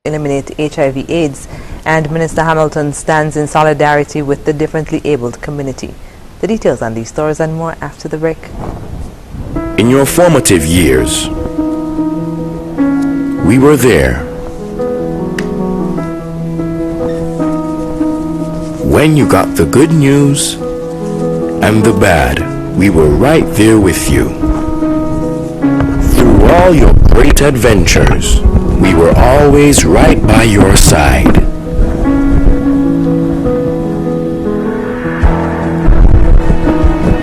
eliminate HIV/AIDS, and Minister Hamilton stands in solidarity with the differently abled community. The details on these stories and more after the break. In your formative years, we were there. When you got the good news and the bad, we were right there with you. Through all your great adventures, we were always right by your side.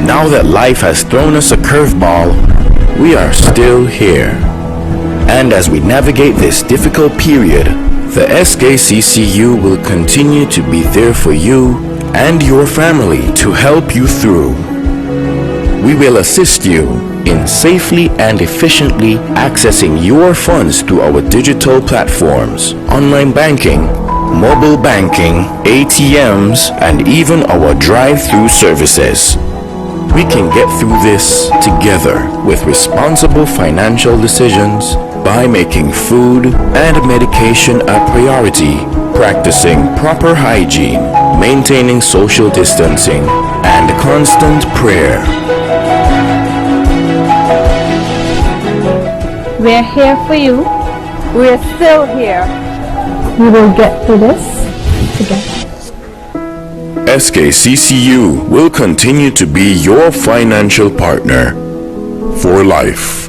Now that life has thrown us a curveball, we are still here. And as we navigate this difficult period, the SKCCU will continue to be there for you and your family to help you through. We will assist you in safely and efficiently accessing your funds through our digital platforms, online banking, mobile banking, ATMs, and even our drive-through services. We can get through this together with responsible financial decisions by making food and medication a priority, practicing proper hygiene, maintaining social distancing, and constant prayer. We're here for you. We're still here. We will get through this together. SKCCU will continue to be your financial partner for life.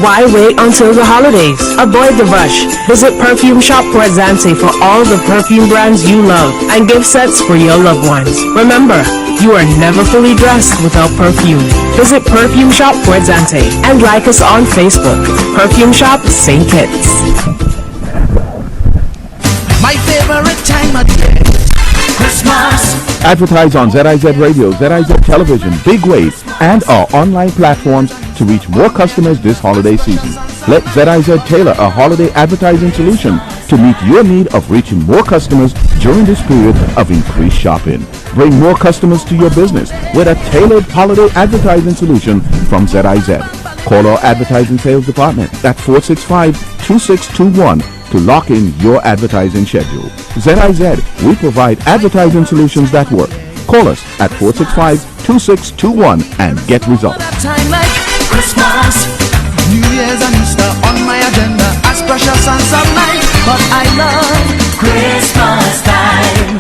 Why wait until the holidays? Avoid the rush. Visit Perfume Shop Port Zante for all the perfume brands you love and gift sets for your loved ones. Remember, you are never fully dressed without perfume. Visit Perfume Shop Port Zante and like us on Facebook. Perfume Shop St. Kitts. My favorite time of year, Christmas. Advertise on ZIZ Radio, ZIZ Television, Big Wave, and our online platforms to reach more customers this holiday season. Let ZIZ tailor a holiday advertising solution to meet your need of reaching more customers during this period of increased shopping. Bring more customers to your business with a tailored holiday advertising solution from ZIZ. Call our advertising sales department at 465-2621 to lock in your advertising schedule. ZIZ, we provide advertising solutions that work. Call us at 465-2621 and get results. Time like Christmas, New Year's and Easter on my agenda as precious and sublime. But I love Christmas time.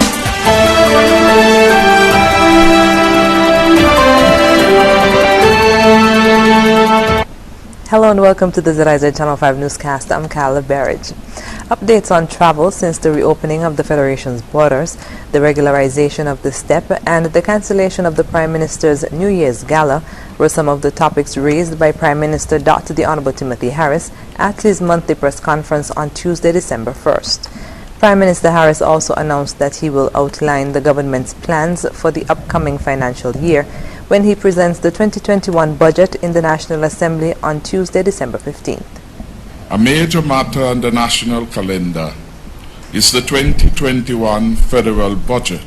Hello and welcome to the ZIZ Channel 5 newscast. I'm Carla Berridge. Updates on travel since the reopening of the Federation's borders, the regularization of the STEP, and the cancellation of the Prime Minister's New Year's Gala were some of the topics raised by Prime Minister Dr. the Honorable Timothy Harris at his monthly press conference on Tuesday, December 1st. Prime Minister Harris also announced that he will outline the government's plans for the upcoming financial year when he presents the 2021 budget in the National Assembly on Tuesday, December 15th. A major matter on the national calendar is the 2021 federal budget.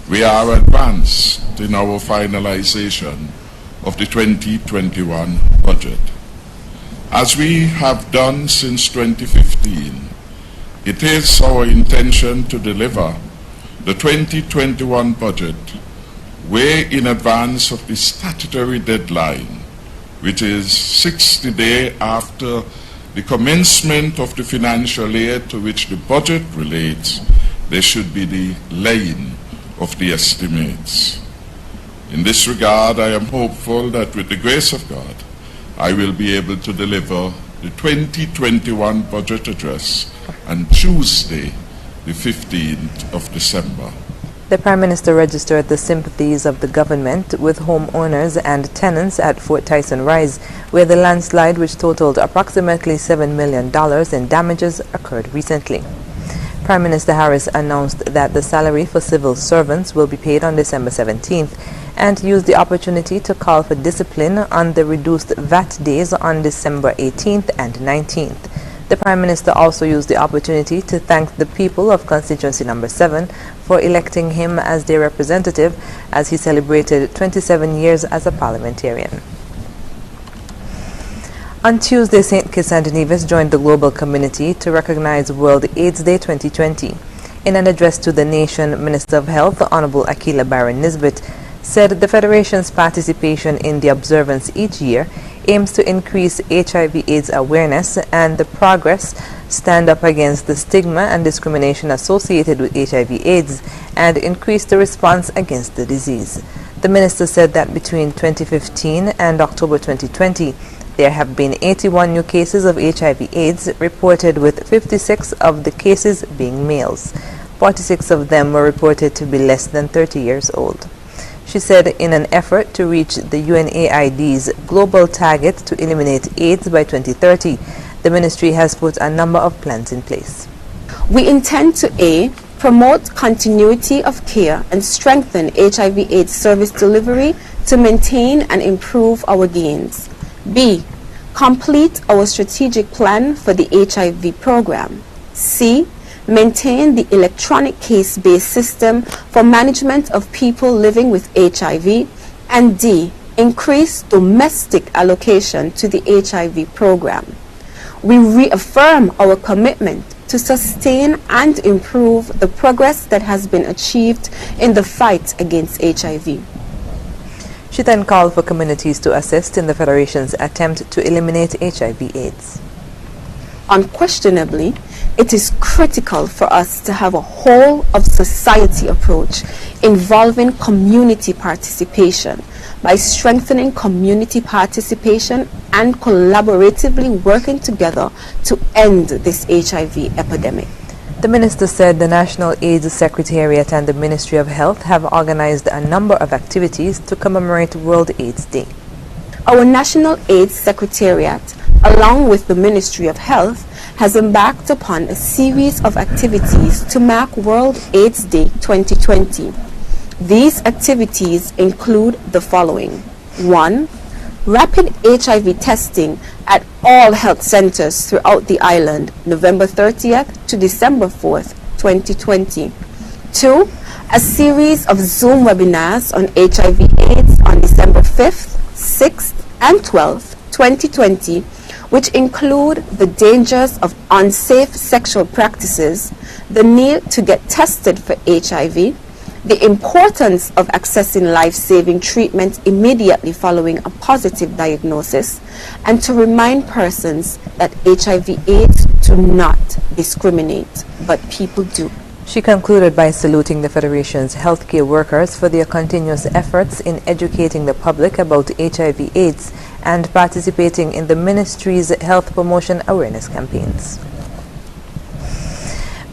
We are advanced in our finalization of the 2021 budget. As we have done since 2015, it is our intention to deliver the 2021 budget way in advance of the statutory deadline, which is 60 days after the commencement of the financial year to which the budget relates. There should be the laying of the estimates. In this regard, I am hopeful that with the grace of God, I will be able to deliver the 2021 budget address on Tuesday, the 15th of December. The Prime Minister registered the sympathies of the government with homeowners and tenants at Fort Tyson Rise, where the landslide, which totaled approximately $7 million in damages, occurred recently. Prime Minister Harris announced that the salary for civil servants will be paid on December 17th and used the opportunity to call for discipline on the reduced VAT days on December 18th and 19th. The Prime Minister also used the opportunity to thank the people of constituency number 7 for electing him as their representative as he celebrated 27 years as a parliamentarian. On Tuesday, St. Kitts and Nevis joined the global community to recognize World AIDS Day 2020. In an address to the nation, Minister of Health, Honorable Akila Baron Nisbet, said the Federation's participation in the observance each year aims to increase HIV/AIDS awareness and the progress, stand up against the stigma and discrimination associated with HIV/AIDS, and increase the response against the disease. The minister said that between 2015 and October 2020, there have been 81 new cases of HIV/AIDS reported, with 56 of the cases being males. 46 of them were reported to be less than 30 years old. She said in an effort to reach the UNAID's global target to eliminate AIDS by 2030, the ministry has put a number of plans in place. We intend to A. promote continuity of care and strengthen HIV/AIDS service delivery to maintain and improve our gains. B. Complete our strategic plan for the HIV program. C. Maintain the electronic case-based system for management of people living with HIV. And D. Increase domestic allocation to the HIV program. We reaffirm our commitment to sustain and improve the progress that has been achieved in the fight against HIV. She then called for communities to assist in the Federation's attempt to eliminate HIV/AIDS. Unquestionably, it is critical for us to have a whole of society approach involving community participation by strengthening community participation and collaboratively working together to end this HIV epidemic. The minister said the National AIDS Secretariat and the Ministry of Health have organized a number of activities to commemorate World AIDS Day. Our National AIDS Secretariat, along with the Ministry of Health, has embarked upon a series of activities to mark World AIDS Day 2020. These activities include the following. 1. Rapid HIV testing at all health centers throughout the island, November 30th to December 4th, 2020. 2. A series of Zoom webinars on HIV/AIDS on December 5th, 6th, and 12th, 2020, which include the dangers of unsafe sexual practices, the need to get tested for HIV, the importance of accessing life-saving treatment immediately following a positive diagnosis, and to remind persons that HIV/AIDS do not discriminate, but people do. She concluded by saluting the Federation's healthcare workers for their continuous efforts in educating the public about HIV/AIDS and participating in the ministry's health promotion awareness campaigns.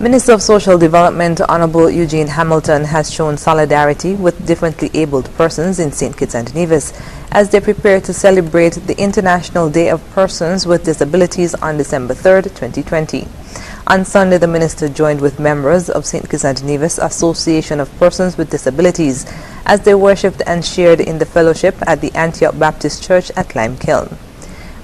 Minister of Social Development Honorable Eugene Hamilton has shown solidarity with differently abled persons in St. Kitts and Nevis as they prepare to celebrate the International Day of Persons with Disabilities on December 3rd, 2020. On Sunday, the minister joined with members of St. Kitts and Nevis Association of Persons with Disabilities as they worshipped and shared in the fellowship at the Antioch Baptist Church at Lime Kiln.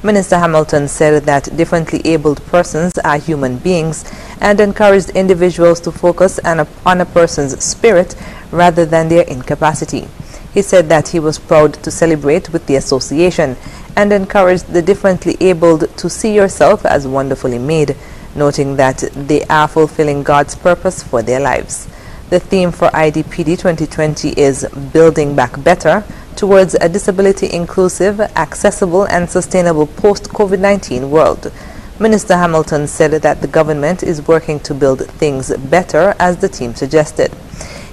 Minister Hamilton said that differently abled persons are human beings and encouraged individuals to focus on a person's spirit rather than their incapacity. He said that he was proud to celebrate with the association and encouraged the differently abled to see yourself as wonderfully made, noting that they are fulfilling God's purpose for their lives. The theme for IDPD 2020 is Building Back Better towards a disability-inclusive, accessible and sustainable post-COVID-19 world. Minister Hamilton said that the government is working to build things better as the team suggested.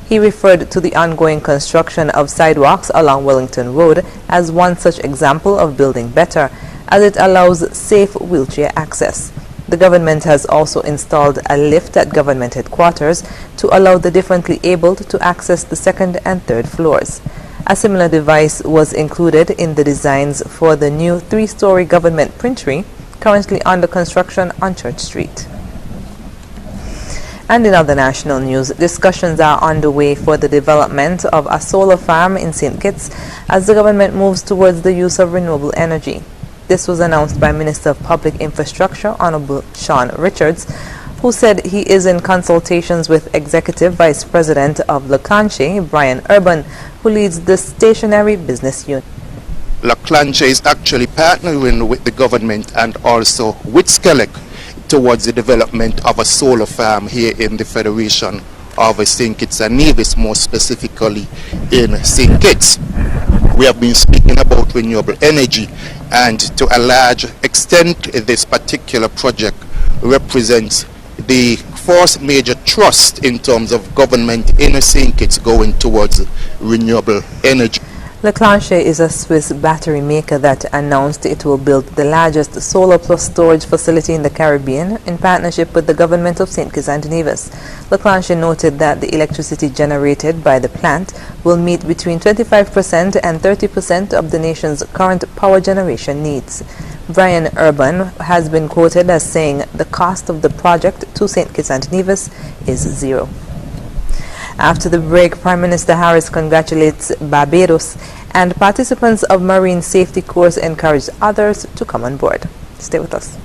He referred to the ongoing construction of sidewalks along Wellington Road as one such example of building better, as it allows safe wheelchair access. The government has also installed a lift at government headquarters to allow the differently abled to access the second and third floors. A similar device was included in the designs for the new 3-story government printery currently under construction on Church Street. And in other national news, discussions are underway for the development of a solar farm in St. Kitts as the government moves towards the use of renewable energy. This was announced by Minister of Public Infrastructure, Honorable Sean Richards, who said he is in consultations with Executive Vice President of Lakanche, Brian Urban, who leads the stationary business unit. La Clanche is actually partnering with the government and also with Skellig towards the development of a solar farm here in the Federation of St. Kitts and Nevis, more specifically in St. Kitts. We have been speaking about renewable energy, and to a large extent this particular project represents the first major thrust in terms of government in St. Kitts going towards renewable energy. La Clanche is a Swiss battery maker that announced it will build the largest solar plus storage facility in the Caribbean in partnership with the government of St. Kitts and Nevis. La Clanche noted that the electricity generated by the plant will meet between 25% and 30% of the nation's current power generation needs. Brian Urban has been quoted as saying the cost of the project to St. Kitts and Nevis is zero. After the break, Prime Minister Harris congratulates Barbados, and participants of Marine Safety Course encourage others to come on board. Stay with us.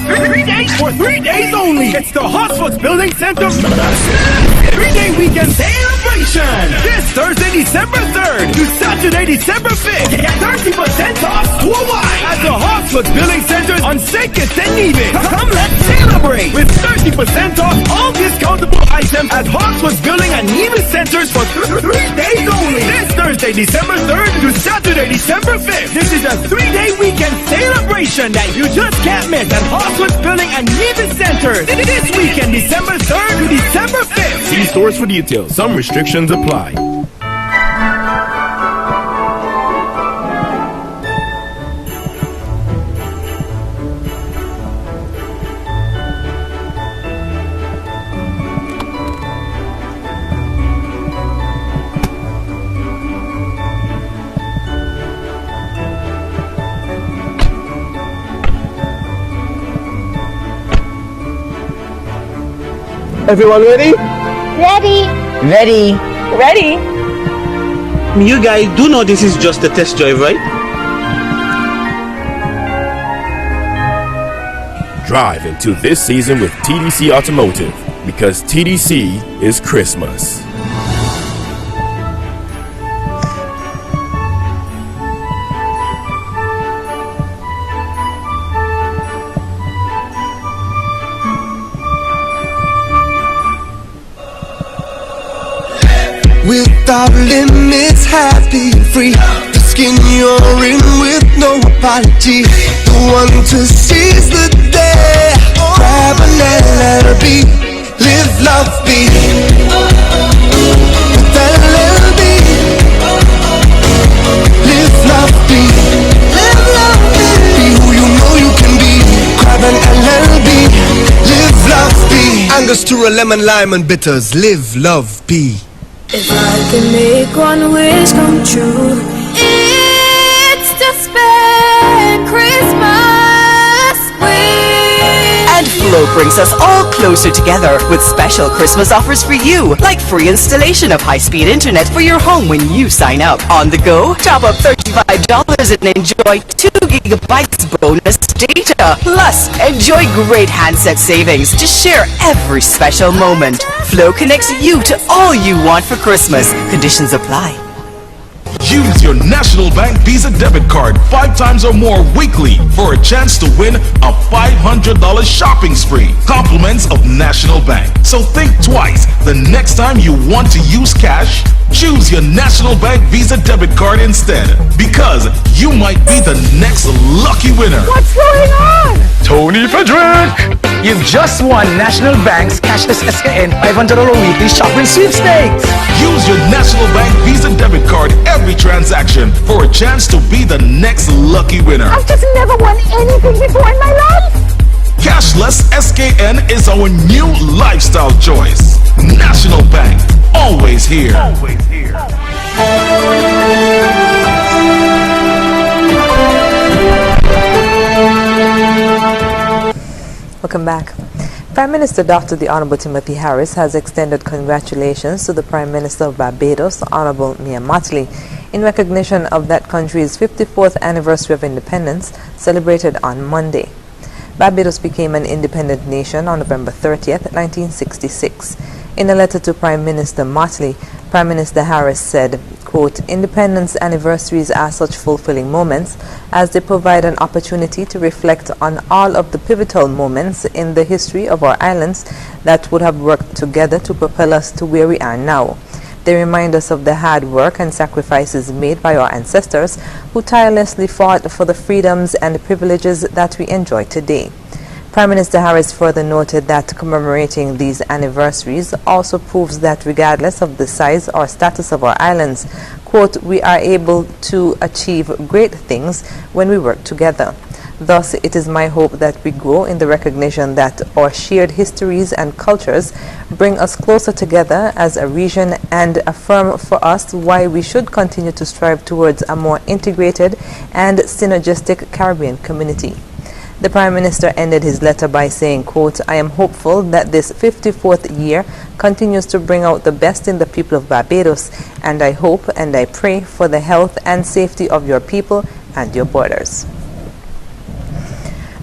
3 days for 3 days only. It's the Hotspots Building Center 3-day weekend celebration. This Thursday, December 3rd to Saturday, December 5th. Get 30% off worldwide at the Hotspots Building Center on St. Kitts and Nevis. Come, let's celebrate with 30% off all discountable items at Hotspots Building and Nevis Centers for 3 days only. This Thursday, December 3rd to Saturday, December 5th. This is a 3-day weekend celebration that you just can't miss at Hotspots Building and Nevis Centers. This weekend, December 3rd to December 5th. See stores for details. Some restrictions apply. Everyone ready? Ready. Ready. Ready. You guys do know this is just a test drive, right? Drive into this season with TDC Automotive, because TDC is Christmas. Without limits, happy and free. The skin you're in with no apology. The one to seize the day. Grab an LLB. Live, love, be. With LLB. Live, love, be. Live, love, be. Be who you know you can be. Grab an LLB. Live, love, be. Angostura, lemon, lime and bitters. Live, love, be. If I can make one wish come true, it's to spend Christmas with And Flow brings us all closer together with special Christmas offers for you, like free installation of high-speed internet for your home when you sign up. On the go, top up $35 and enjoy 2 gigabytes bonus data. Plus, enjoy great handset savings to share every special moment. Flow connects you to all you want for Christmas. Conditions apply. Use your National Bank Visa debit card 5 times or more weekly for a chance to win a $500 shopping spree. Compliments of National Bank. So think twice the next time you want to use cash. Choose your National Bank Visa debit card instead, because you might be the next lucky winner. What's going on? Tony Frederick! You've just won National Bank's cashless SKN $500 weekly shopping sweepstakes. Use your National Bank Visa debit card every transaction for a chance to be the next lucky winner. I've just never won anything before in my life. Cashless SKN is our new lifestyle choice. National Bank, always here. Always here. Welcome back. Prime Minister Dr. the Honorable Timothy Harris has extended congratulations to the Prime Minister of Barbados, Honorable Mia Mottley, in recognition of that country's 54th anniversary of independence, celebrated on Monday. Barbados became an independent nation on November 30th, 1966. In a letter to Prime Minister Mottley, Prime Minister Harris said, quote, independence anniversaries are such fulfilling moments as they provide an opportunity to reflect on all of the pivotal moments in the history of our islands that would have worked together to propel us to where we are now. They remind us of the hard work and sacrifices made by our ancestors who tirelessly fought for the freedoms and privileges that we enjoy today. Prime Minister Harris further noted that commemorating these anniversaries also proves that regardless of the size or status of our islands, quote, we are able to achieve great things when we work together. Thus, it is my hope that we grow in the recognition that our shared histories and cultures bring us closer together as a region and affirm for us why we should continue to strive towards a more integrated and synergistic Caribbean community. The Prime Minister ended his letter by saying, quote, I am hopeful that this 54th year continues to bring out the best in the people of Barbados, and I hope and I pray for the health and safety of your people and your borders.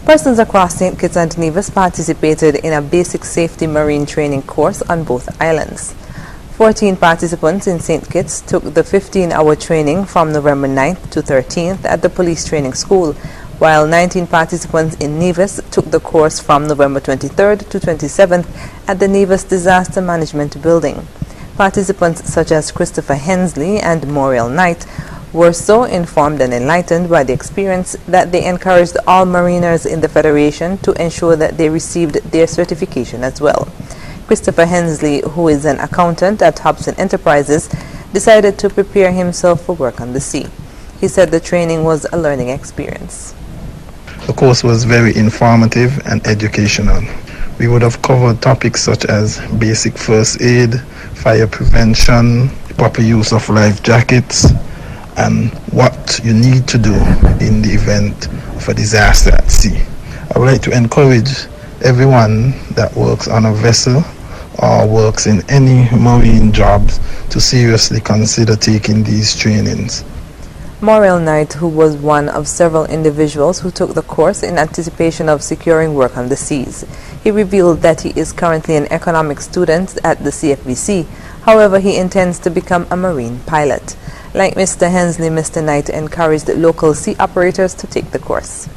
Persons across St. Kitts and Nevis participated in a basic safety marine training course on both islands. 14 participants in St. Kitts took the 15-hour training from November 9th to 13th at the police training school, while 19 participants in Nevis took the course from November 23rd to 27th at the Nevis Disaster Management Building. Participants such as Christopher Hensley and Muriel Knight were so informed and enlightened by the experience that they encouraged all mariners in the Federation to ensure that they received their certification as well. Christopher Hensley, who is an accountant at Hobson Enterprises, decided to prepare himself for work on the sea. He said the training was a learning experience. The course was very informative and educational. We would have covered topics such as basic first aid, fire prevention, proper use of life jackets, and what you need to do in the event of a disaster at sea. I would like to encourage everyone that works on a vessel or works in any marine jobs to seriously consider taking these trainings. Muriel Knight, who was one of several individuals who took the course in anticipation of securing work on the seas. He revealed that he is currently an economics student at the CFBC. However, he intends to become a marine pilot. Like Mr. Hensley, Mr. Knight encouraged local sea operators to take the course.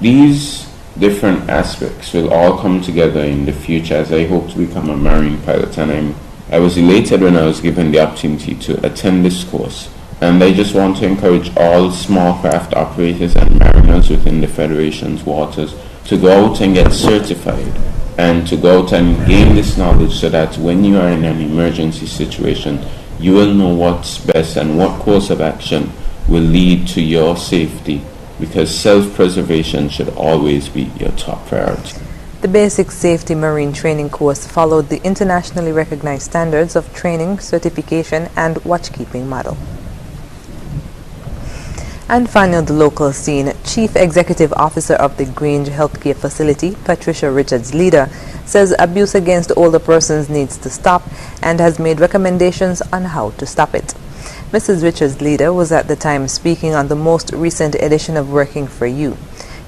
These different aspects will all come together in the future as I hope to become a marine pilot, and I was elated when I was given the opportunity to attend this course. And I just want to encourage all small craft operators and mariners within the Federation's waters to go out and get certified and to go out and gain this knowledge so that when you are in an emergency situation, you will know what's best and what course of action will lead to your safety, because self-preservation should always be your top priority. The Basic Safety Marine Training course followed the internationally recognized standards of training, certification, and watchkeeping model. And finally, on the local scene, Chief Executive Officer of the Grange Healthcare Facility, Patricia Richards Leader, says abuse against older persons needs to stop and has made recommendations on how to stop it. Mrs. Richards Leader was at the time speaking on the most recent edition of Working for You.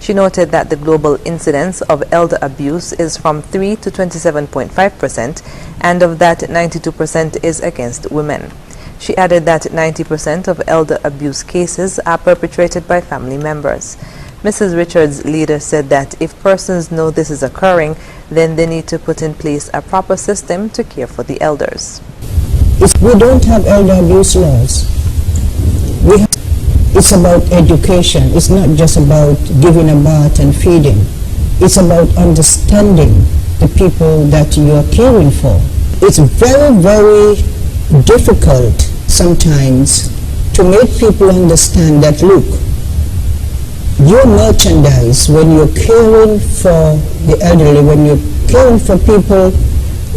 She noted that the global incidence of elder abuse is from 3 to 27.5%, and of that 92% is against women. She added that 90% of elder abuse cases are perpetrated by family members. Mrs. Richards' Leader said that if persons know this is occurring, then they need to put in place a proper system to care for the elders. We don't have elder abuse laws. It's about education. It's not just about giving a bath and feeding. It's about understanding the people that you are caring for. It's very, very difficult sometimes to make people understand that, look, your merchandise, when you're caring for the elderly, when you're caring for people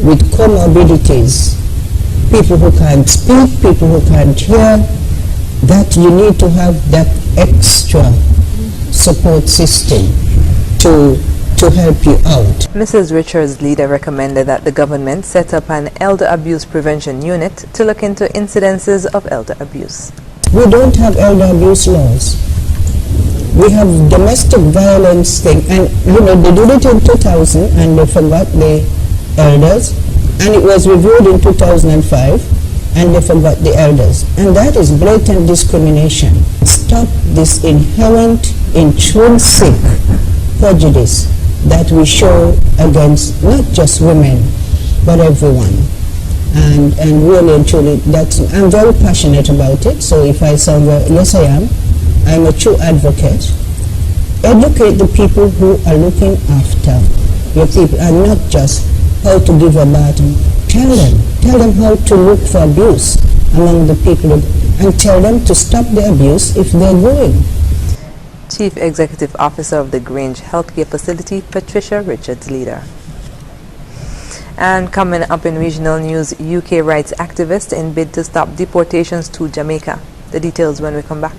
with comorbidities, people who can't speak, people who can't hear, that you need to have that extra support system to help you out. Mrs. Richards' Leader recommended that the government set up an elder abuse prevention unit to look into incidences of elder abuse. We don't have elder abuse laws. We have domestic violence thing, and they did it in 2000 and they forgot the elders, and it was reviewed in 2005 and they forgot the elders. And that is blatant discrimination. Stop this inherent, intrinsic prejudice that we show against not just women, but everyone. And really and truly, I'm very passionate about it. So if I sound yes, I am. I'm a true advocate. Educate the people who are looking after your people, and not just how to give a baton. Tell them how to look for abuse among the people, and tell them to stop the abuse if they're going. Chief Executive Officer of the Grange Healthcare Facility, Patricia Richards, leader. And coming up in regional news, UK rights activists in bid to stop deportations to Jamaica. The details when we come back.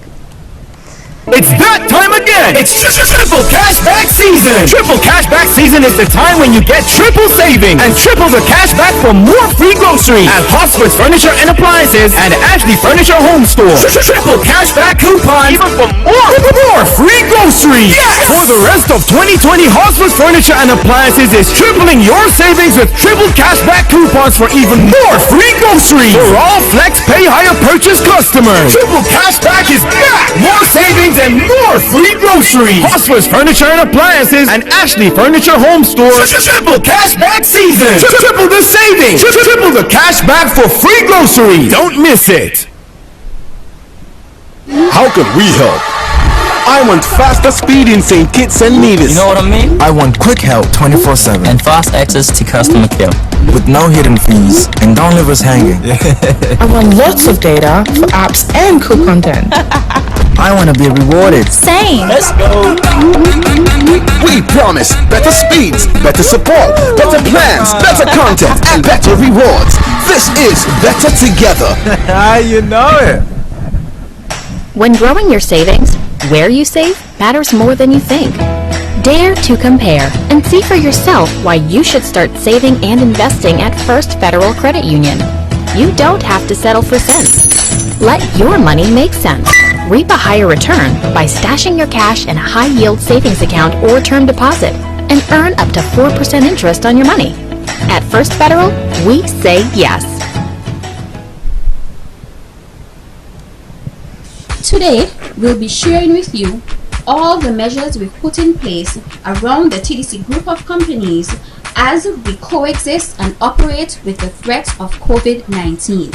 It's that time again! It's triple cashback season! Triple cashback season is the time when you get triple savings and triple the cashback for more free groceries at Hosford's Furniture and Appliances and Ashley Furniture Home Store. Triple cashback coupons even for more free groceries! Yes! For the rest of 2020, Hosford's Furniture and Appliances is tripling your savings with triple cashback coupons for even more free groceries for all Flex Pay Higher purchase customers. Triple cashback is back! More savings and more free groceries. Hosford's Furniture and Appliances and Ashley Furniture Home Store. Triple cashback season. Triple the savings. Triple the cashback for free groceries. Don't miss it. How can we help? I want faster speed in St. Kitts and Nevis. You know what I mean? I want quick help 24/7 and fast access to customer care with no hidden fees, and don't leave us hanging. I want lots of data for apps and cool content. I want to be rewarded. Same. Let's go. We promise better speeds, better support, better plans, better content, and better rewards. This is Better Together. You know it. When growing your savings, where you save matters more than you think. Dare to compare and see for yourself why you should start saving and investing at First Federal Credit Union. You don't have to settle for cents. Let your money make sense. Reap a higher return by stashing your cash in a high-yield savings account or term deposit and earn up to 4% interest on your money. At First Federal, we say yes. Today, we'll be sharing with you all the measures we've put in place around the TDC group of companies as we coexist and operate with the threat of COVID-19.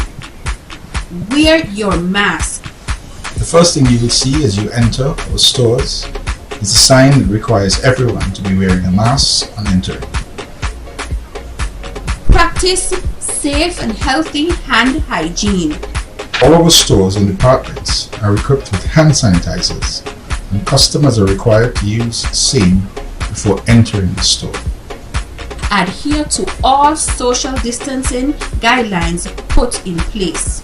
Wear your mask. The first thing you will see as you enter our stores is a sign that requires everyone to be wearing a mask on entering. Practice safe and healthy hand hygiene. All our stores and departments are equipped with hand sanitizers, and customers are required to use the same before entering the store. Adhere to all social distancing guidelines put in place.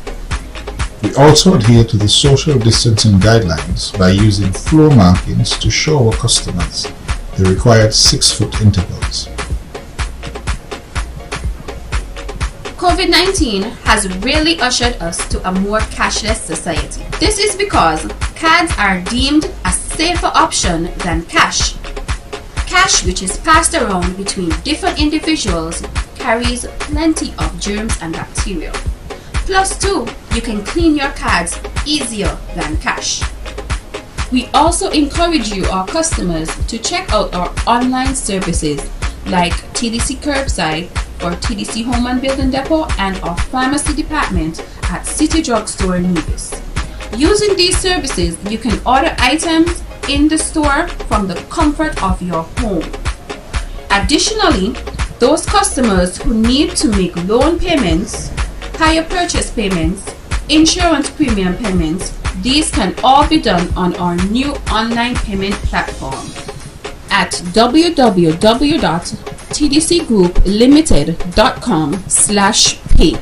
We also adhere to the social distancing guidelines by using floor markings to show our customers the required 6-foot intervals. COVID-19 has really ushered us to a more cashless society. This is because cards are deemed a safer option than cash. Cash, which is passed around between different individuals, carries plenty of germs and bacteria. Plus, too, you can clean your cards easier than cash. We also encourage you, our customers, to check out our online services like TDC Curbside or TDC Home and Building Depot and our pharmacy department at City Drugstore Nevis. Using these services, you can order items in the store from the comfort of your home. Additionally, those customers who need to make loan payments, hire purchase payments, insurance premium payments, these can all be done on our new online payment platform at www.tdcgrouplimited.com/pay.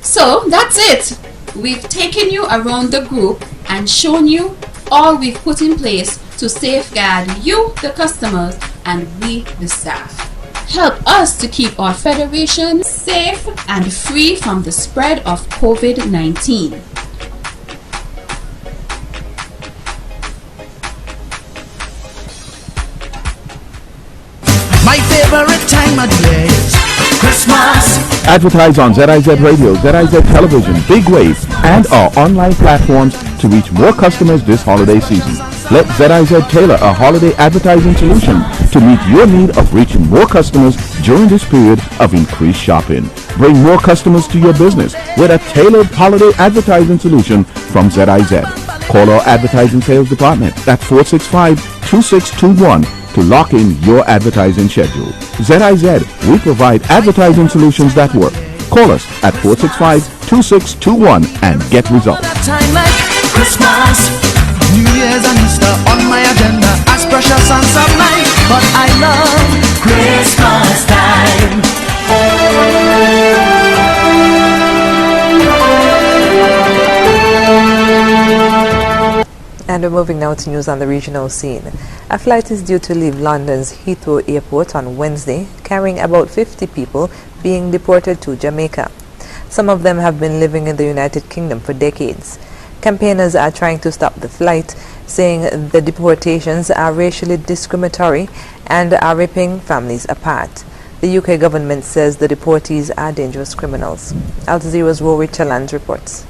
So that's it. We've taken you around the group and shown you all we've put in place to safeguard you, the customers, and we, the staff. Help us to keep our federation safe and free from the spread of COVID-19. My favorite time of day is Christmas. Advertise on ZIZ Radio, ZIZ Television, Big Wave, and our online platforms to reach more customers this holiday season. Let ZIZ tailor a holiday advertising solution to meet your need of reaching more customers during this period of increased shopping. Bring more customers to your business with a tailored holiday advertising solution from ZIZ. Call our advertising sales department at 465-2621 to lock in your advertising schedule. ZIZ, we provide advertising solutions that work. Call us at 465-2621 and get results. Time like Christmas, New Year's and Easter on my agenda as precious and sublime. But I love Christmas time. And we're moving now to news on the regional scene. A flight is due to leave London's Heathrow Airport on Wednesday, carrying about 50 people being deported to Jamaica. Some of them have been living in the United Kingdom for decades. Campaigners are trying to stop the flight, saying the deportations are racially discriminatory and are ripping families apart. The UK government says the deportees are dangerous criminals. Al Jazeera's Rory Chaland reports.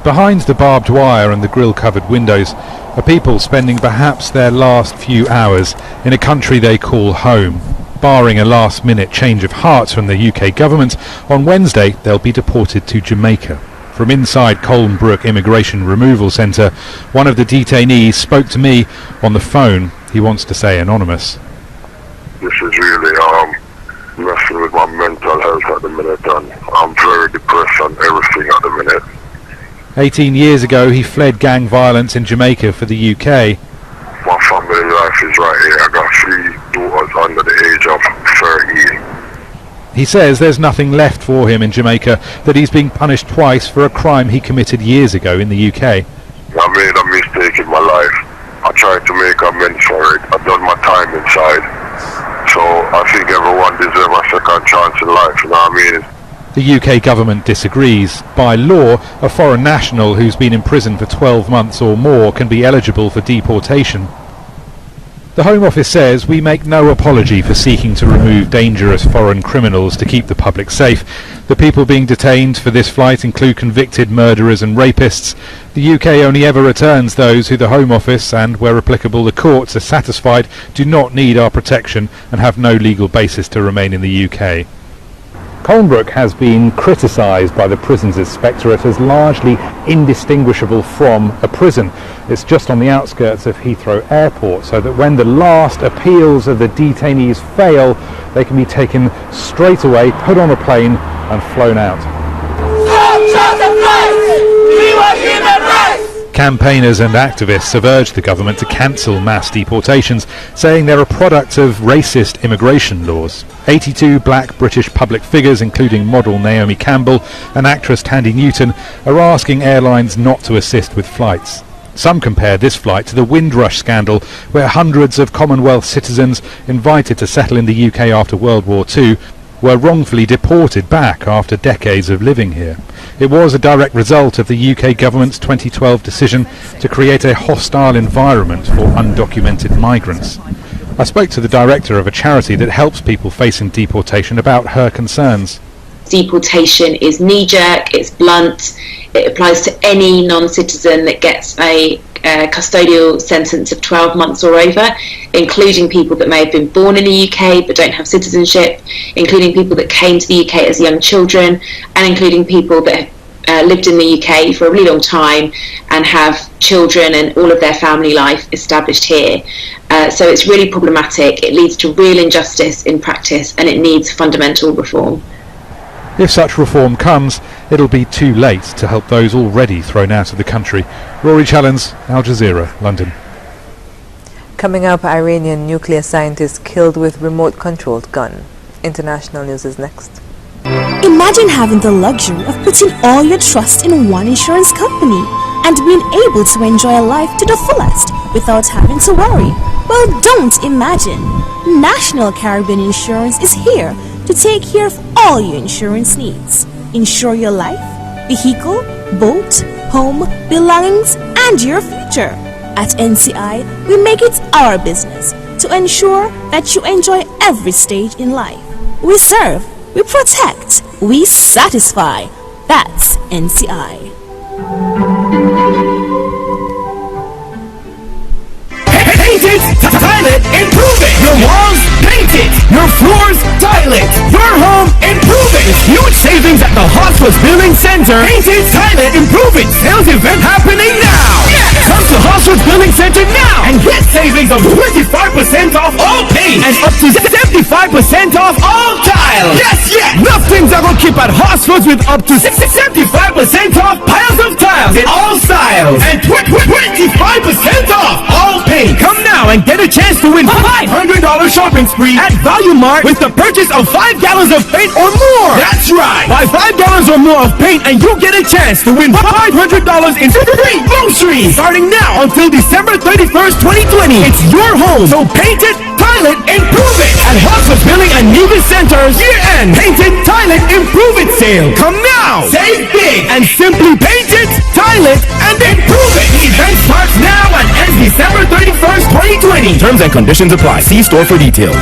Behind the barbed wire and the grille-covered windows are people spending perhaps their last few hours in a country they call home. Barring a last-minute change of heart from the UK government, on Wednesday they'll be deported to Jamaica. From inside Colnbrook Immigration Removal Centre, one of the detainees spoke to me on the phone. He wants to stay anonymous. This is really messing with my mental health at the minute, and I'm very depressed on everything at the minute. 18 years ago, he fled gang violence in Jamaica for the UK. My family life is right here. I got 3 daughters under the age of 30. He says there's nothing left for him in Jamaica, that he's being punished twice for a crime he committed years ago in the UK. I made a mistake in my life. I tried to make amends for it. I've done my time inside. So I think everyone deserves a second chance in life, you know what I mean? The UK government disagrees. By law, a foreign national who's been in prison for 12 months or more can be eligible for deportation. The Home Office says we make no apology for seeking to remove dangerous foreign criminals to keep the public safe. The people being detained for this flight include convicted murderers and rapists. The UK only ever returns those who the Home Office and, where applicable, the courts are satisfied do not need our protection and have no legal basis to remain in the UK. Colnbrook has been criticised by the Prisons Inspectorate as largely indistinguishable from a prison. It's just on the outskirts of Heathrow Airport, so that when the last appeals of the detainees fail, they can be taken straight away, put on a plane and flown out. Campaigners and activists have urged the government to cancel mass deportations, saying they're a product of racist immigration laws. 82 black British public figures, including model Naomi Campbell and actress Tandy Newton, are asking airlines not to assist with flights. Some compare this flight to the Windrush scandal, where hundreds of Commonwealth citizens invited to settle in the UK after World War II were wrongfully deported back after decades of living here. It was a direct result of the UK government's 2012 decision to create a hostile environment for undocumented migrants. I spoke to the director of a charity that helps people facing deportation about her concerns. Deportation is knee-jerk, it's blunt, it applies to any non-citizen that gets a custodial sentence of 12 months or over, including people that may have been born in the UK but don't have citizenship, including people that came to the UK as young children, and including people that have lived in the UK for a really long time and have children and all of their family life established here. So it's really problematic. It leads to real injustice in practice, and it needs fundamental reform. If such reform comes, it'll be too late to help those already thrown out of the country. Rory Challens, Al Jazeera, London. Coming up, Iranian nuclear scientist killed with remote-controlled gun. International news is next. Imagine having the luxury of putting all your trust in one insurance company and being able to enjoy a life to the fullest without having to worry. Well, don't imagine. National Caribbean Insurance is here to take care of all your insurance needs. Insure your life, vehicle, boat, home, belongings, and your future. At NCI, we make it our business to ensure that you enjoy every stage in life. We serve We protect, we satisfy. That's NCI. Paint it, tile it, improve it. Your walls, paint it. Your floors, tile it. Your home, improve it. Huge savings at the Hospice Building Center. Paint it, tile it, improve it. Sales event happening now. Yes. Come to Hospice Building Center now and get savings of 25% off all paint and up to 75% off all tile. Yes, yes. Nothing's ever keep at Hospice with up to 75% off piles of tiles in all styles and 25% off all paint. Come now and get a chance to win $500 shopping spree at Value Mart with the purchase of 5 gallons of paint or more. That's right. Buy 5 gallons or more of paint and you get a chance to win $500 in free groceries. Starting now until December 31st, 2020. It's your home, so paint it, tile it, improve it at Hospice Building and Nevis Center's year-end Paint It, Tile It, Improve It sale. Come now, save big, and simply paint it, tile it, and improve it. The event starts now and ends December 31st, 2020. Terms and conditions apply. See store for details.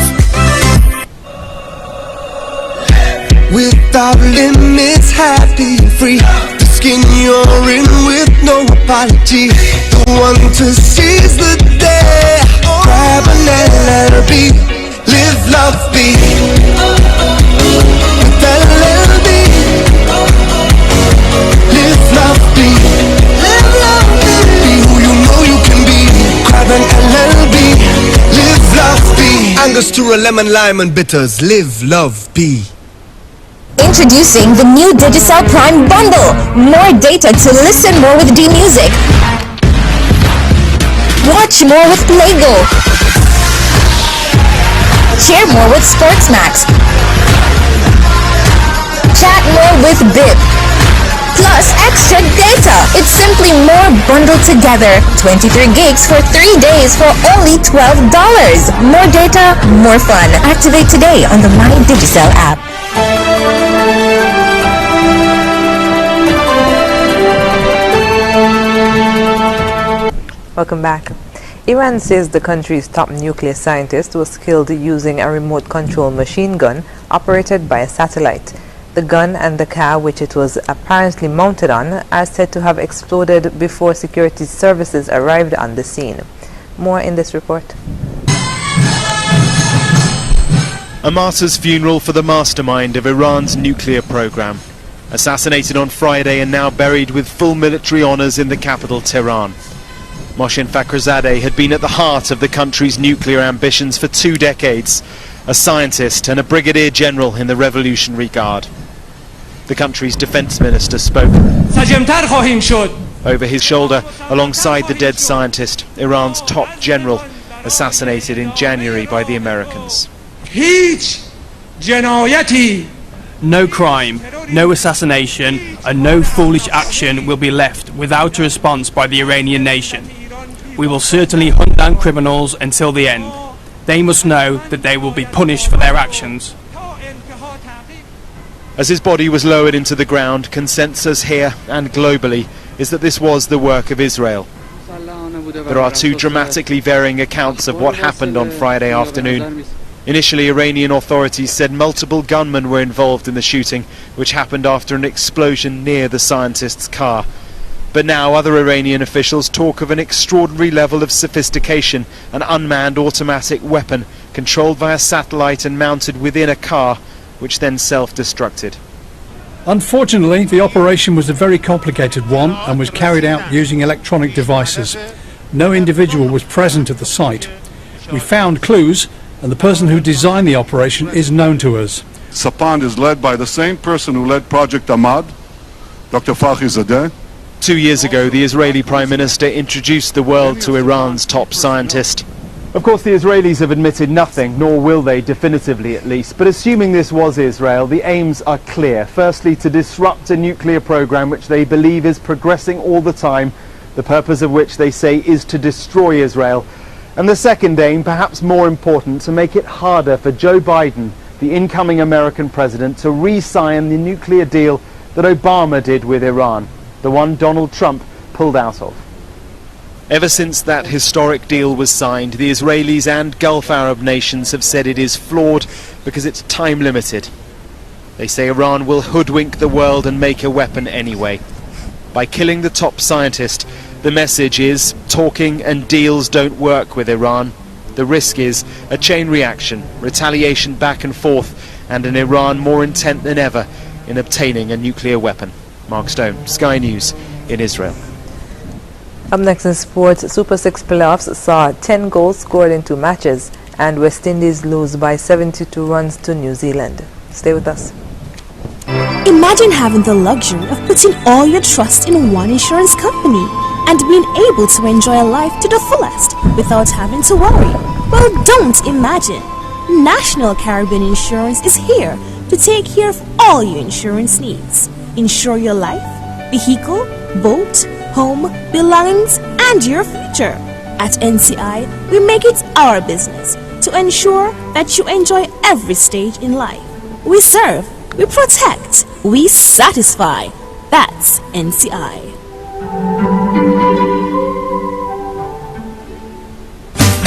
Without limits, happy and free. The skin you're in with no apology. The one to seize the day. Grab an LLB. Live, love, be. With LLB. Live, love, be. Live, love, be. Be who you know you can be. Grab an LLB. Live, love, be. Angostura, lemon, lime and bitters. Live, love, be. Introducing the new Digicel Prime Bundle. More data to listen more with D-Music. Watch more with Lego. Share more with Sportsmax. Chat more with Bip. Plus extra data. It's simply more bundled together. 23 gigs for 3 days for only $12. More data, more fun. Activate today on the My Digicel app. Welcome back. Iran says the country's top nuclear scientist was killed using a remote control machine gun operated by a satellite. The gun and the car which it was apparently mounted on are said to have exploded before security services arrived on the scene. More in this report. A martyr's funeral for the mastermind of Iran's nuclear program. Assassinated on Friday and now buried with full military honors in the capital, Tehran. Mohsen Fakhrizadeh had been at the heart of the country's nuclear ambitions for 2 decades, a scientist and a brigadier general in the Revolutionary Guard. The country's defense minister spoke over his shoulder alongside the dead scientist, Iran's top general, assassinated in January by the Americans. No crime, no assassination, and no foolish action will be left without a response by the Iranian nation. We will certainly hunt down criminals until the end. They must know that they will be punished for their actions. As his body was lowered into the ground, consensus here and globally is that this was the work of Israel. There are 2 dramatically varying accounts of what happened on Friday afternoon. Initially, Iranian authorities said multiple gunmen were involved in the shooting, which happened after an explosion near the scientist's car. But now other Iranian officials talk of an extraordinary level of sophistication, an unmanned automatic weapon controlled via satellite and mounted within a car, which then self-destructed. Unfortunately, the operation was a very complicated one and was carried out using electronic devices. No individual was present at the site. We found clues, and the person who designed the operation is known to us. Sapan is led by the same person who led Project Ahmad, Dr. Fakhrizadeh. 2 years ago, the Israeli Prime Minister introduced the world to Iran's top scientist. Of course, the Israelis have admitted nothing, nor will they, definitively at least. But assuming this was Israel, the aims are clear. Firstly, to disrupt a nuclear program which they believe is progressing all the time, the purpose of which they say is to destroy Israel. And the second aim, perhaps more important, to make it harder for Joe Biden, the incoming American president, to re-sign the nuclear deal that Obama did with Iran, the one Donald Trump pulled out of. Ever since that historic deal was signed, the Israelis and Gulf Arab nations have said it is flawed because it's time limited. They say Iran will hoodwink the world and make a weapon anyway. By killing the top scientist, the message is talking and deals don't work with Iran. The risk is a chain reaction, retaliation back and forth, and an Iran more intent than ever in obtaining a nuclear weapon. Mark Stone, Sky News in Israel. Up next in sports, Super 6 playoffs saw 10 goals scored in 2 matches, and West Indies lose by 72 runs to New Zealand. Stay with us. Imagine having the luxury of putting all your trust in one insurance company and being able to enjoy life to the fullest without having to worry. Well, don't imagine. National Caribbean Insurance is here to take care of all your insurance needs. Insure your life, vehicle, boat, home, belongings, and your future. At NCI, we make it our business to ensure that you enjoy every stage in life. We serve, we protect, we satisfy. That's NCI.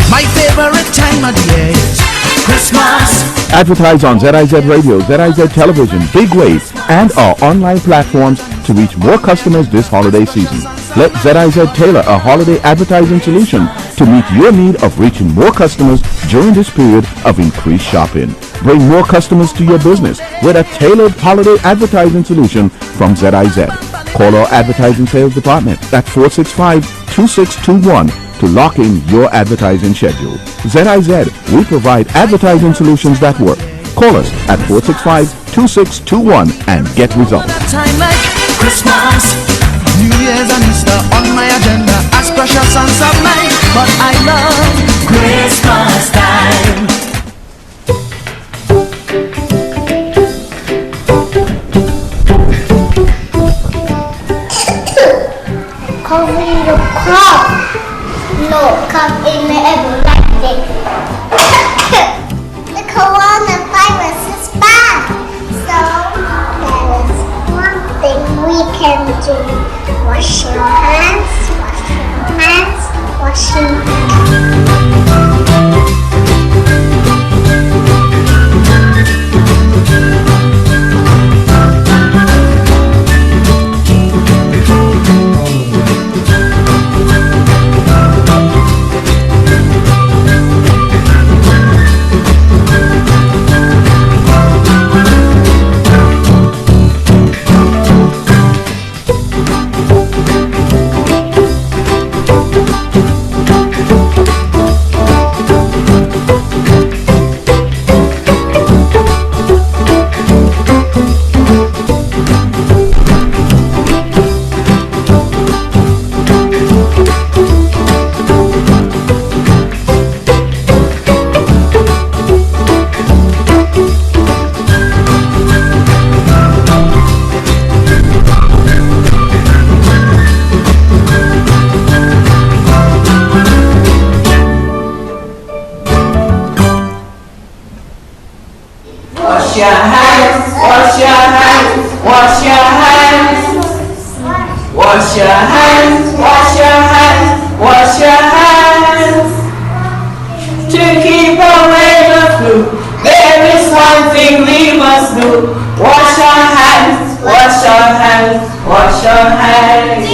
My favorite time of the year is Christmas. Advertise on ZIZ Radio, ZIZ Television, Big Wave, and our online platforms to reach more customers this holiday season. Let ZIZ tailor a holiday advertising solution to meet your need of reaching more customers during this period of increased shopping. Bring more customers to your business with a tailored holiday advertising solution from ZIZ. Call our advertising sales department at 465-2621 to lock in your advertising schedule. ZIZ, we provide advertising solutions that work. Call us at 465-2621 and get results. Time like Christmas, New Year's and Easter on my agenda as precious and sublime. But I love Christmas time. Covering the crop. No, come in ever like this. The coronavirus is bad. So there is one thing we can do. Wash your hands, wash your hands, wash your hands.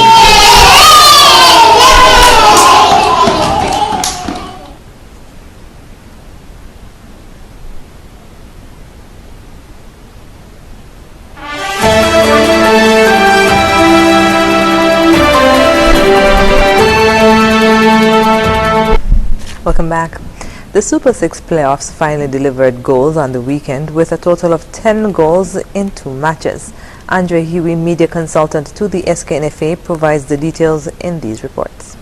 Welcome back. The Super 6 playoffs finally delivered goals on the weekend with a total of 10 goals in 2 matches. Andre Huey, media consultant to the SKNFA, provides the details in these reports.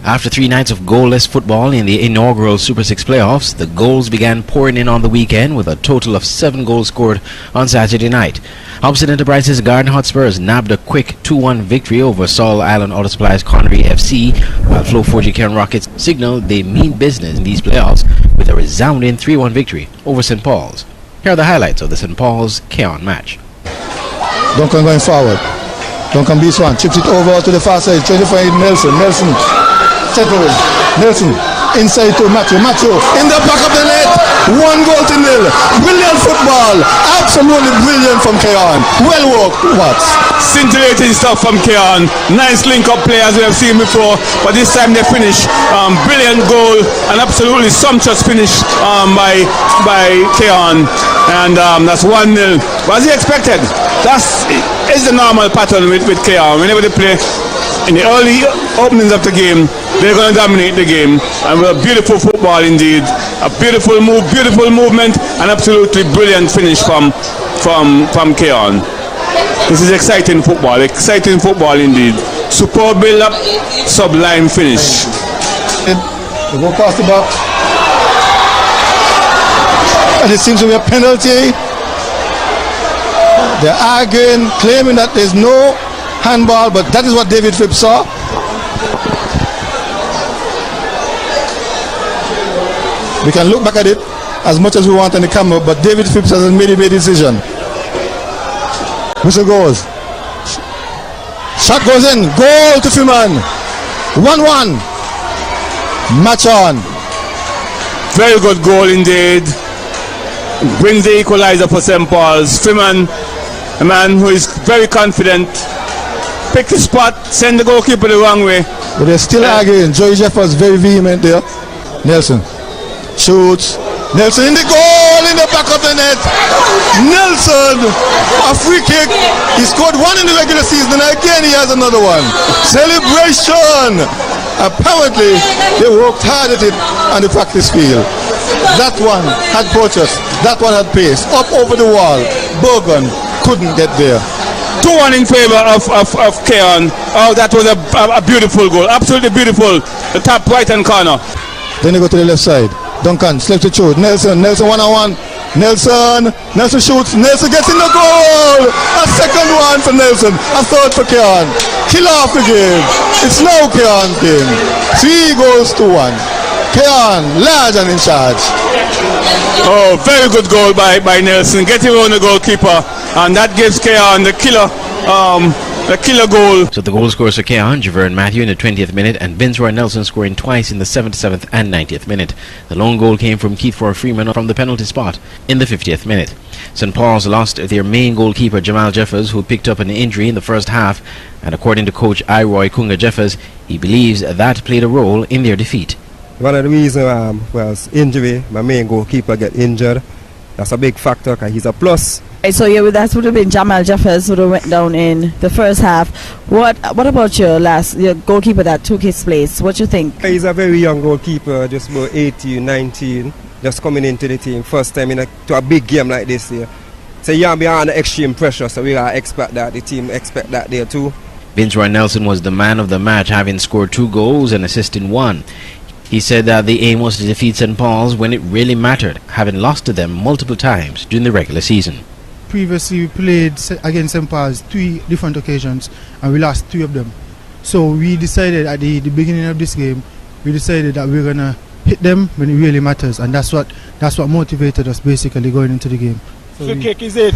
After 3 nights of goalless football in the inaugural Super 6 playoffs, the goals began pouring in on the weekend with a total of 7 goals scored on Saturday night. Hobson Enterprises Garden Hotspurs nabbed a quick 2-1 victory over Saul Island Auto Supply's Connery FC, while Flow 4G Cairn Rockets signaled they mean business in these playoffs with a resounding 3-1 victory over St. Paul's. Here are the highlights of the St. Paul's Cairn match. Duncan going forward. Duncan beats one, chips it over to the far side, 25 Nelson. Settle. Nelson Inside to Matthew. Matthew in the back of the net. 1-0. Brilliant football. Absolutely brilliant from Keon. Well worked, Watts. Scintillating stuff from Keon. Nice link-up play as we have seen before, but this time they finish. Brilliant goal, an absolutely sumptuous finish by Keon, and that's 1-0. But as he expected, that's is the normal pattern with Keon. Whenever they play in the early openings of the game, they're going to dominate the game, and with a beautiful football indeed, a beautiful move, beautiful movement, and absolutely brilliant finish from Keon. This is exciting football indeed. Superb build-up, sublime finish. They go past the box, and it seems to be a penalty. They're arguing, claiming that there's no handball, but that is what David Phipps saw. We can look back at it as much as we want on the camera, but David Phipps has made a decision. Whistle goes. Shot goes in. Goal to Freeman. 1-1. Match on. Very good goal indeed. Brings the equalizer for St. Paul's. Freeman, a man who is very confident, pick the spot, send the goalkeeper the wrong way. But they're still arguing. Joey Jeffers very vehement there. Nelson shoots. Nelson in the goal in the back of the net. Nelson, a free kick. He scored one in the regular season, and again he has another one. Celebration. Apparently they worked hard at it on the practice field. That one had purchase. That one had pace. Up over the wall. Bergen couldn't get there. 2-1 in favor of Keon. Oh, that was a beautiful goal. Absolutely beautiful. The top right-hand corner. Then they go to the left side. Duncan slips the shoot. Nelson one-on-one. Nelson shoots. Nelson gets in the goal. A second one for Nelson. A third for Keon. Kill off the game. It's now Keon's game. 3-1. Keon, large and in charge. Oh, very good goal by Nelson. Getting around the goalkeeper, and that gives Keon the killer goal. So the goal scorers for Keon, Javern Matthew in the 20th minute and Vince Roy Nelson scoring twice in the 77th and 90th minute. The lone goal came from Keith Freeman from the penalty spot in the 50th minute. St. Paul's lost their main goalkeeper Jamal Jeffers, who picked up an injury in the first half, and according to coach Iroy Kunga Jeffers, he believes that played a role in their defeat. One of the reasons was injury. My main goalkeeper get injured. That's a big factor because he's a plus. So yeah, that would have been Jamal Jeffers who went down in the first half. What about your goalkeeper that took his place? What do you think? He's a very young goalkeeper, just about 18, 19, just coming into the team. First time to a big game like this here. So you're under extreme pressure, so we expect that. The team expect that there too. Vince Roy Nelson was the man of the match, having scored 2 goals and assisting 1. He said that the aim was to defeat St. Paul's when it really mattered, having lost to them multiple times during the regular season. Previously we played against St. Paul's 3 different occasions and we lost 3 of them. So we decided at the beginning of this game, we decided that we're gonna hit them when it really matters, and that's what motivated us basically going into the game. So free kick is it?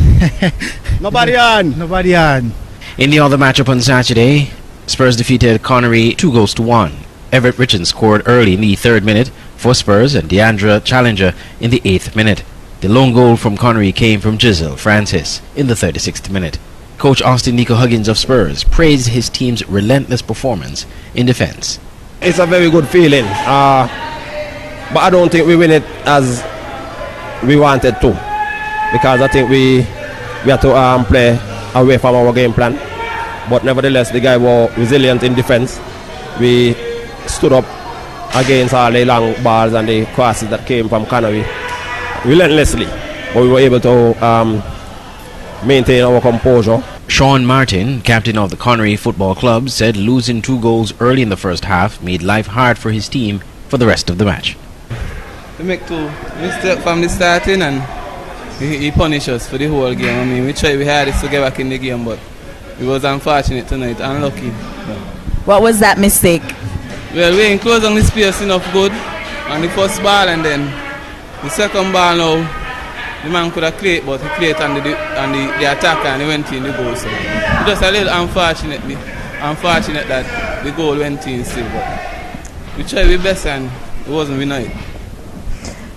Nobody on. In the other matchup on Saturday, Spurs defeated Connery 2-1. Everett Richards scored early in the 3rd minute for Spurs and Deandra Challenger in the 8th minute. The lone goal from Connery came from Giselle Francis in the 36th minute. Coach Austin Nico Huggins of Spurs praised his team's relentless performance in defense. It's a very good feeling, but I don't think we win it as we wanted to, because I think we had to play away from our game plan. But nevertheless, the guys were resilient in defense. We stood up against all the long balls and the crosses that came from Connery relentlessly, but we were able to maintain our composure. Sean Martin, captain of the Connery Football Club, said losing 2 goals early in the first half made life hard for his team for the rest of the match. We make 2 mistakes from the starting and he punished us for the whole game. I mean, we tried we had it to get back in the game, but it was unfortunate tonight, unlucky. What was that mistake? Well, we ain't close on the space enough good on the first ball, and then the second ball now, the man could have cleared, but he cleared on the attacker and he went in the goal. So it was a little unfortunate that the goal went in still, but we tried our best and it wasn't we night.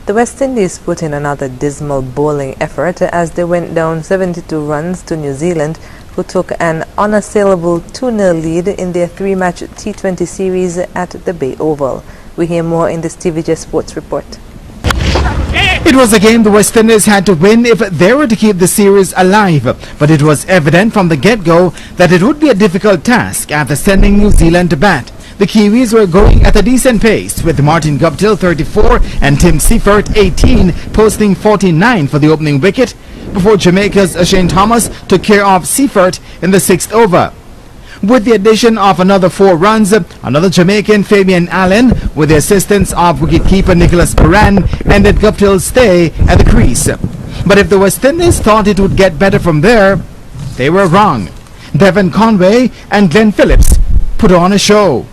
The West Indies put in another dismal bowling effort as they went down 72 runs to New Zealand, who took an unassailable 2-0 lead in their 3-match T20 series at the Bay Oval. We hear more in this TVJ Sports report. It was a game the West Indies had to win if they were to keep the series alive, but it was evident from the get-go that it would be a difficult task after sending New Zealand to bat. The Kiwis were going at a decent pace, with Martin Guptill 34 and Tim Seifert 18 posting 49 for the opening wicket, before Jamaica's Shane Thomas took care of Seifert in the 6th over. With the addition of another 4 runs, another Jamaican, Fabian Allen, with the assistance of wicketkeeper Nicholas Puran, ended Guptill's stay at the crease. But if the West Indies thought it would get better from there, they were wrong. Devon Conway and Glenn Phillips put on a show.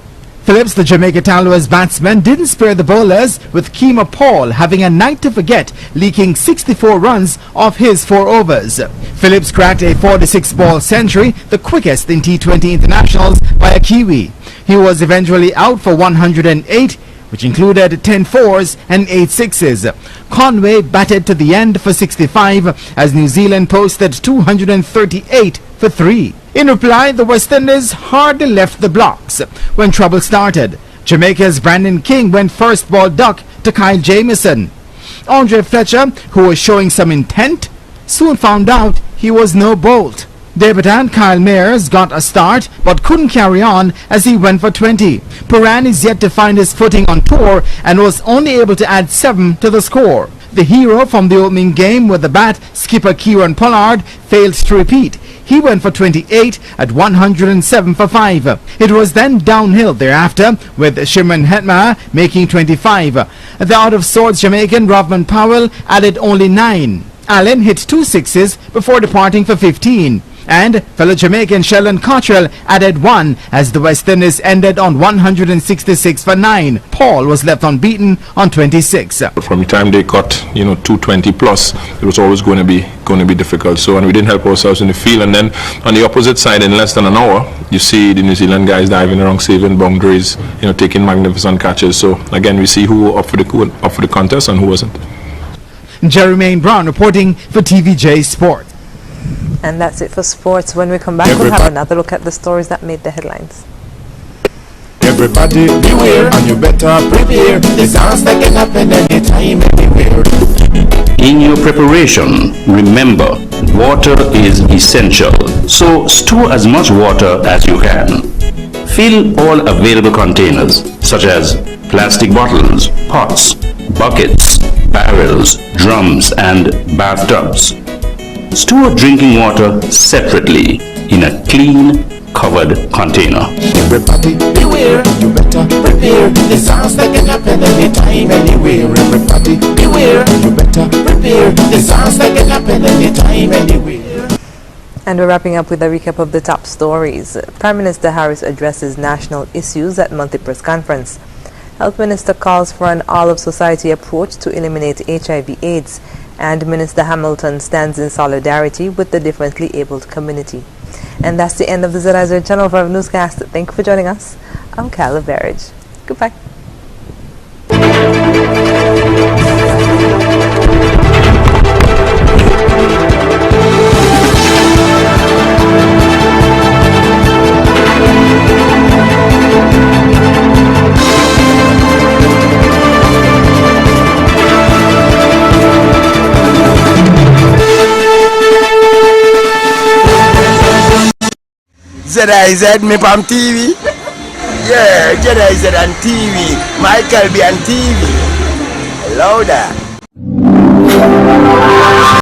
Phillips, the Jamaica Talwars batsman, didn't spare the bowlers, with Keema Paul having a night to forget, leaking 64 runs off his 4 overs. Phillips cracked a 46-ball century, the quickest in T20 internationals by a Kiwi. He was eventually out for 108, which included 10 fours and 8 sixes. Conway batted to the end for 65 as New Zealand posted 238 for 3. In reply, the West Indies hardly left the blocks when trouble started. Jamaica's Brandon King went first ball duck to Kyle Jamieson. Andre Fletcher, who was showing some intent, soon found out he was no bolt. Debutant Kyle Mayers got a start but couldn't carry on as he went for 20. Puran is yet to find his footing on tour and was only able to add 7 to the score. The hero from the opening game with the bat, skipper Kieran Pollard, failed to repeat. He went for 28 at 107 for 5. It was then downhill thereafter, with Shimon Hetma making 25. The out-of-sorts Jamaican Rovman Powell added only 9. Allen hit 2 sixes before departing for 15. And fellow Jamaican Sheldon Cottrell added 1 as the West Indies ended on 166 for 9. Paul was left unbeaten on 26. From the time they got 220 plus, it was always going to be difficult. So, and we didn't help ourselves in the field. And then on the opposite side, in less than an hour, you see the New Zealand guys diving around, saving boundaries, taking magnificent catches. So again, we see who were up for the contest and who wasn't. Jermaine Brown reporting for TVJ Sport. And that's it for sports. When we come back, we'll have another look at the stories that made the headlines. Everybody beware, and you better prepare. Disaster can happen anytime, anywhere. In your preparation, remember, water is essential. So store as much water as you can. Fill all available containers, such as plastic bottles, pots, buckets, barrels, drums, and bathtubs. Store drinking water separately in a clean, covered container. Everybody beware, you better prepare. Disaster can happen anytime, anywhere. Everybody beware, you better prepare. Disaster can happen anytime, anywhere. And we're wrapping up with a recap of the top stories. Prime Minister Harris addresses national issues at monthly press conference. Health Minister calls for an all-of-society approach to eliminate HIV/AIDS. And Minister Hamilton stands in solidarity with the differently abled community. And that's the end of the ZIZ Channel 5 newscast. Thank you for joining us. I'm Kyla Berridge. Goodbye. ZIZ me on TV. Yeah, ZIZ on TV. Michael be on TV. Louder.